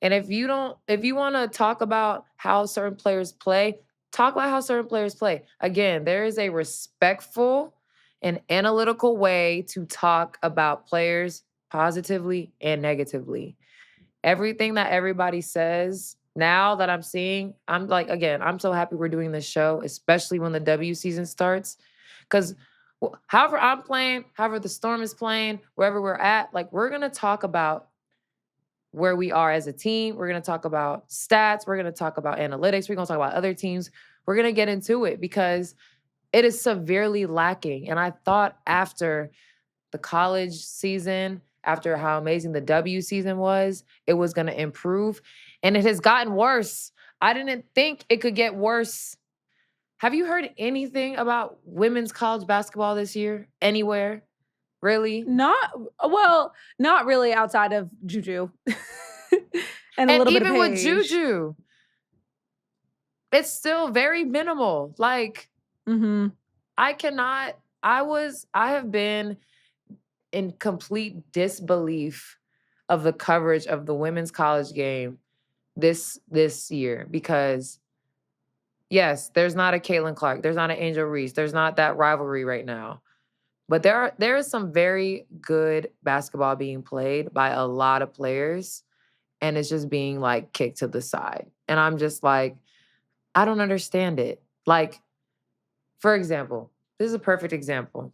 And if you want to talk about how certain players play, talk about how certain players play. Again, there is a respectful and analytical way to talk about players positively and negatively. Everything that everybody says now that I'm seeing, I'm like, again, I'm so happy we're doing this show, especially when the W season starts. Because however I'm playing, however the Storm is playing, wherever we're at, like we're going to talk about where we are as a team. We're going to talk about stats. We're going to talk about analytics. We're going to talk about other teams. We're going to get into it because it is severely lacking. And I thought after the college season, after how amazing the W season was, it was going to improve. And it has gotten worse. I didn't think it could get worse. Have you heard anything about women's college basketball this year? Anywhere? Really? Not really outside of Juju. and a little bit of even with Paige. Juju, it's still very minimal. Like, I have been in complete disbelief of the coverage of the women's college game this year because yes, there's not a Caitlin Clark, there's not an Angel Reese, there's not that rivalry right now. But there is some very good basketball being played by a lot of players, and it's just being like kicked to the side. And I'm just like, I don't understand it. Like, for example, this is a perfect example.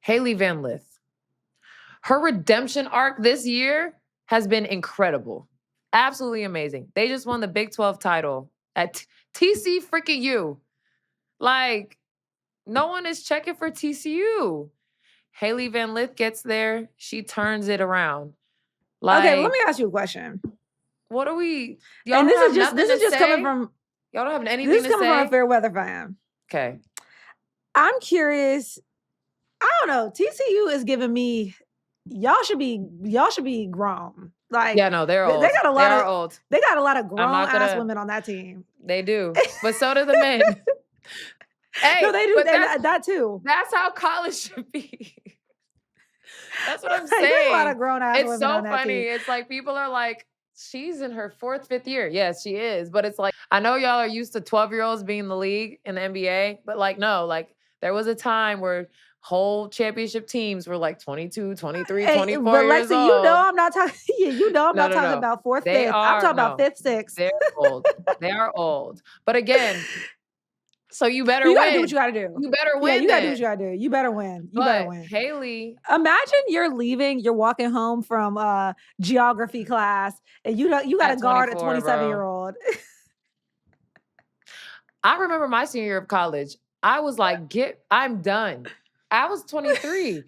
Hailey Van Lith. Her redemption arc this year has been incredible. Absolutely amazing. They just won the Big 12 title at TC freaking U. Like, no one is checking for TCU. Hailey Van Lith gets there. She turns it around. Like, okay, let me ask you a question. What are we? Y'all and this is just coming from. Y'all don't have anything this is to coming say? from a fair weather fan. Okay. I'm curious. I don't know. TCU is giving me. Y'all should be grown. Like, yeah, no, they're old. They got a lot of grown ass women on that team. They do, but so do the men. Hey, no, they do that too. That's how college should be. That's what I'm saying. There's a lot of grown ass women on that team. It's so funny. It's like people are like, she's in her 4th, 5th year. Yes, she is. But it's like, I know y'all are used to 12-year-olds being in the league in the NBA, but like, no, like there was a time where whole championship teams were like 22, 23, 24 years old. But Lexie, you know I'm not talking. You know I'm not talking about 4th, 5th. I'm talking about 5th, 6th. They're old. They are old. But again, so you better win. You gotta do what you gotta do. You better win. Yeah, you gotta do what you gotta do. You better win. You better win. Hailey, imagine you're leaving. You're walking home from geography class, and you got to guard a 27-year-old. I remember my senior year of college. I was like, I'm done. I was 23.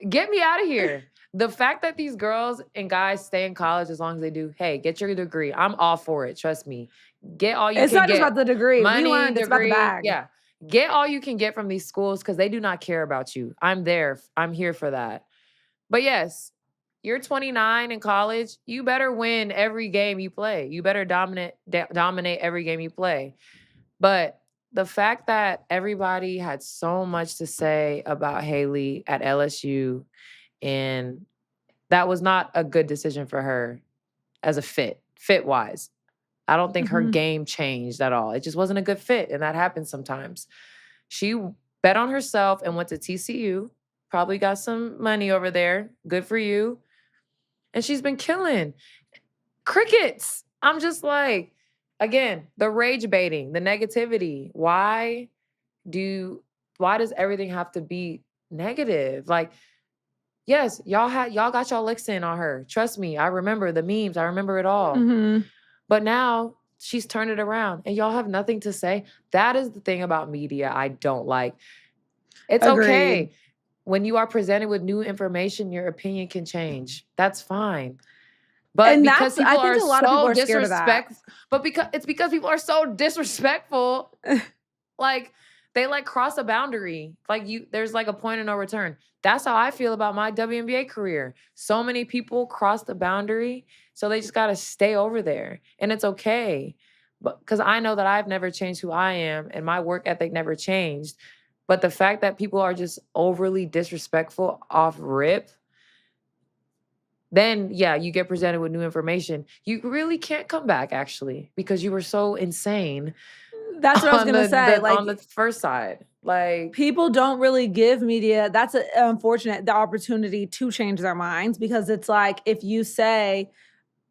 Get me out of here. The fact that these girls and guys stay in college as long as they do, hey, get your degree. I'm all for it. Trust me. Get all you can get. It's not just about the degree. Money, we learned it's about the bag. Yeah. Get all you can get from these schools because they do not care about you. I'm there. I'm here for that. But yes, you're 29 in college. You better win every game you play. You better dominate every game you play. But the fact that everybody had so much to say about Hailey at LSU, and that was not a good decision for her as a fit-wise. I don't think her game changed at all. It just wasn't a good fit, and that happens sometimes. She bet on herself and went to TCU, probably got some money over there. Good for you. And she's been killing. Crickets. I'm just like, again, the rage baiting, the negativity. Why does everything have to be negative? Like, Yes, y'all got y'all licks in on her. Trust me, I remember the memes. I remember it all. Mhm. But now she's turned it around and y'all have nothing to say. That is the thing about media I don't like. It's Agreed. okay. When you are presented with new information, your opinion can change. That's fine. But And because that's I people think are a lot of people so are scared of that. disrespectful, it's because people are so disrespectful. Like they like cross a boundary. Like there's like a point of no return. That's how I feel about my WNBA career. So many people cross the boundary, so they just got to stay over there, and it's okay. But because I know that I've never changed who I am, and my work ethic never changed. But the fact that people are just overly disrespectful off rip, then yeah, you get presented with new information. You really can't come back actually because you were so insane That's what I was on gonna say. on the first side. Like, People don't really give media that's unfortunate, the opportunity to change their minds, because it's like if you say,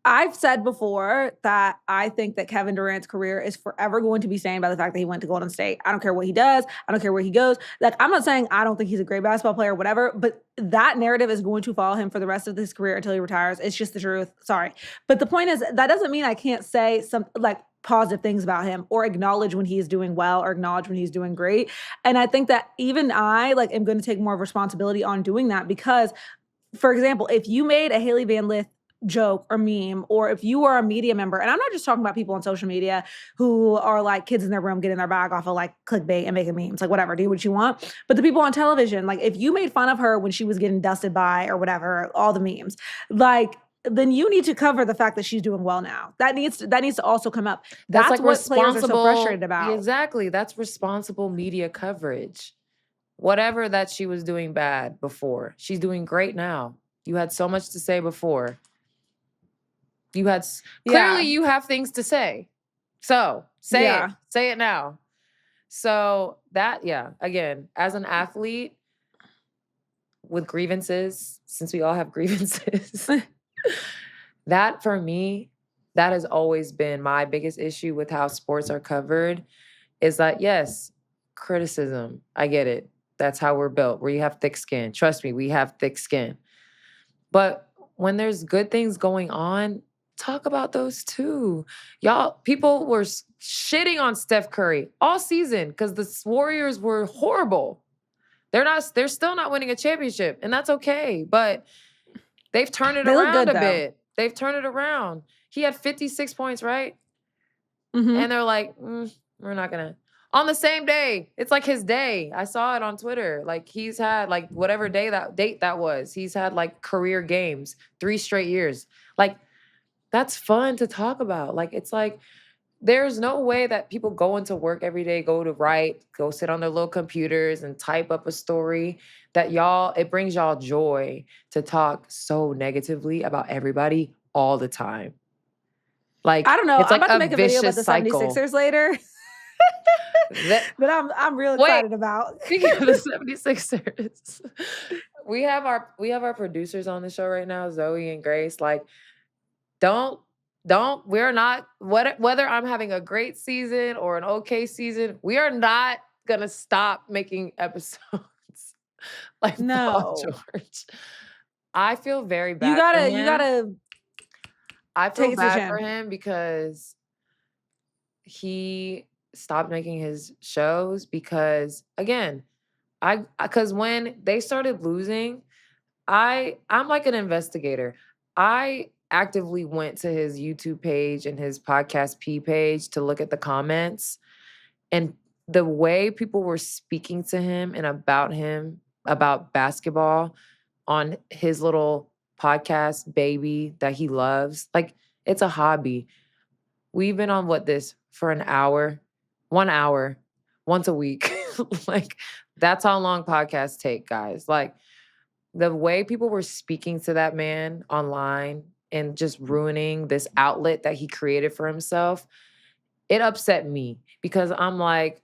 I've said before that I think that Kevin Durant's career is forever going to be stained by the fact that he went to Golden State. I don't care what he does. I don't care where he goes. Like, I'm not saying I don't think he's a great basketball player or whatever, but that narrative is going to follow him for the rest of his career until he retires. It's just the truth. Sorry. But the point is, that doesn't mean I can't say some like positive things about him or acknowledge when he's doing well or acknowledge when he's doing great. And I think that even I like am going to take more responsibility on doing that because, for example, if you made a Haley Van Lith joke or meme, or if you are a media member, and I'm not just talking about people on social media who are like kids in their room getting their bag off of like clickbait and making memes, like whatever, do what you want. But the people on television, like if you made fun of her when she was getting dusted by or whatever, all the memes, like then you need to cover the fact that she's doing well now. That needs to also come up. that's That's like what players are so frustrated responsible. Yeah, about. exactly. That's responsible media coverage. Whatever that she was doing bad before, she's doing great now. You had so much to say before. Clearly Yeah. you have things to say. So say it. Yeah. Say it now. So that, yeah, again, as an athlete with grievances, since we all have grievances, that for me, that has always been my biggest issue with how sports are covered is that, yes, criticism, I get it. That's how we're built, where you have thick skin. Trust me, we have thick skin. But when there's good things going on, talk about those too. Y'all, people were shitting on Steph Curry all season because the Warriors were horrible. They're still not winning a championship, and that's okay. But they've turned it They look around good a though. bit. They've turned it around. He had 56 points, right? Mm-hmm. And they're like, we're not gonna. On the same day, it's like his day. I saw it on Twitter. Like he's had like whatever date that was. He's had like career games, 3 straight years. Like that's fun to talk about. Like it's like there's no way that people go into work every day, go to write, go sit on their little computers and type up a story that it brings y'all joy to talk so negatively about everybody all the time. I Like don't know. it's I'm like about to a make a video about vicious the cycle. 76ers later That that I'm real wait, excited about. speaking of the 76ers, we have our producers on the show right now, Zoe and Grace. Like, don't we're not whether I'm having a great season or an okay season, we are not gonna stop making episodes like Paul No. George. I feel very You bad for gotta you him. gotta I take feel it to the bad for chin. him because he stopped making his shows because again, because when they started losing, I'm like an investigator. I actively went to his YouTube page and his podcast P page to look at the comments, and the way people were speaking to him about basketball on his little podcast baby that he loves. Like it's a hobby. We've been on this for an hour, 1 hour, once a week. Like that's how long podcasts take, guys. Like the way people were speaking to that man online and just ruining this outlet that he created for himself, it upset me because I'm like,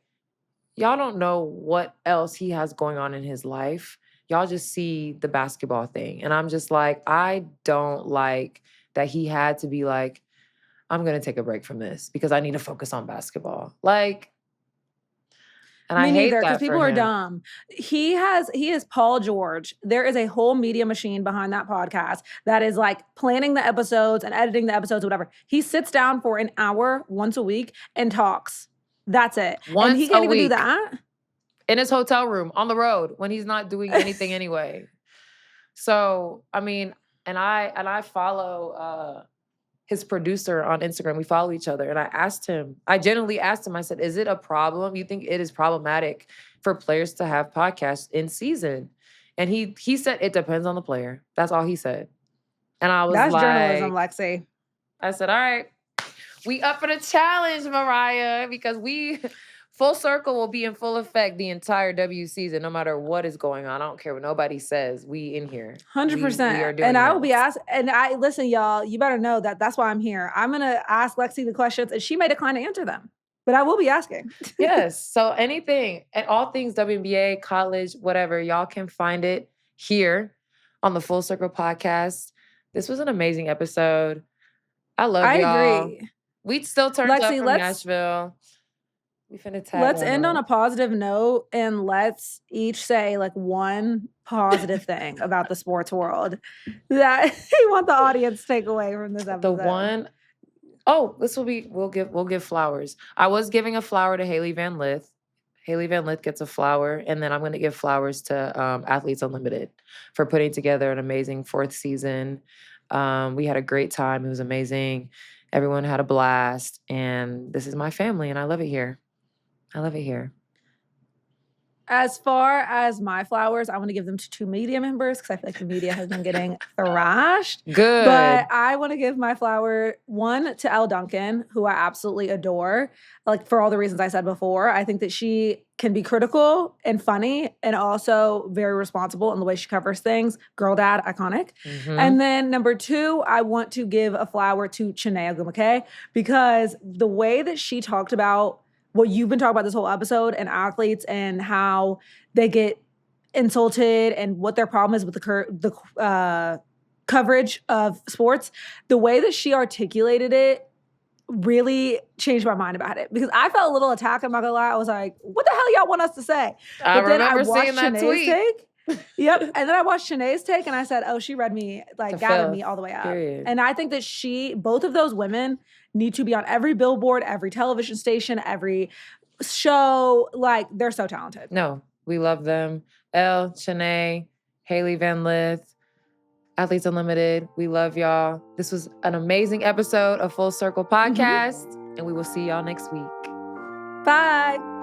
y'all don't know what else he has going on in his life. Y'all just see the basketball thing. And I'm just like, I don't like that he had to be like, I'm going to take a break from this because I need to focus on basketball. Like, And Me I hate neither, because that for people are him. dumb. He is Paul George. There is a whole media machine behind that podcast that is like planning the episodes and editing the episodes, whatever. He sits down for an hour once a week and talks. That's it. And Once he a can't even do week. that. In his hotel room, on the road, when he's not doing anything anyway. So, I mean, and I follow his producer on Instagram. We follow each other. And I genuinely asked him, I said, is it a problem? You think it is problematic for players to have podcasts in season? And he said, it depends on the player. That's all he said. And I was That's like, journalism, Lexie. I said, all right, we up for the challenge, Mariah, because Full Circle will be in full effect the entire W season, no matter what is going on. I don't care what nobody says. We in here. 100%. We are doing And I will this. be asked, and listen, y'all, you better know that that's why I'm here. I'm going to ask Lexie the questions, and she may decline to answer them, but I will be asking. Yes. So anything and all things WNBA, college, whatever, y'all can find it here on the Full Circle podcast. This was an amazing episode. I love y'all. Agree. We still turned up from Nashville. We finna tag. Let's end on a positive note and let's each say like one positive thing about the sports world that you want the audience to take away from this episode. We'll give flowers. I was giving a flower to Haley Van Lith. Haley Van Lith gets a flower, and then I'm going to give flowers to Athletes Unlimited for putting together an amazing 4th season. We had a great time. It was amazing. Everyone had a blast, and this is my family, and I love it here. I love it here. As far as my flowers, I want to give them to 2 media members because I feel like the media has been getting thrashed. Good. But I want to give my flower, one, to Elle Duncan, who I absolutely adore. Like, for all the reasons I said before, I think that she can be critical and funny and also very responsible in the way she covers things. Girl dad, iconic. Mm-hmm. And then number 2, I want to give a flower to Chiney Ogwumike because the way that she talked about what you've been talking about this whole episode and athletes and how they get insulted and what their problem is with the coverage of sports, the way that she articulated it really changed my mind about it because I felt a little attacked. I'm not gonna lie. I was like, what the hell y'all want us to say? But then I watched seeing that tweet. Take. Yep. And then I watched Shanae's take and I said, oh, she read me, like gathered me all the way up. Period. And I think that both of those women need to be on every billboard, every television station, every show. Like, they're so talented. No, we love them. Elle, Shanae, Haley Van Lith, Athletes Unlimited. We love y'all. This was an amazing episode of Full Circle Podcast, and we will see y'all next week. Bye.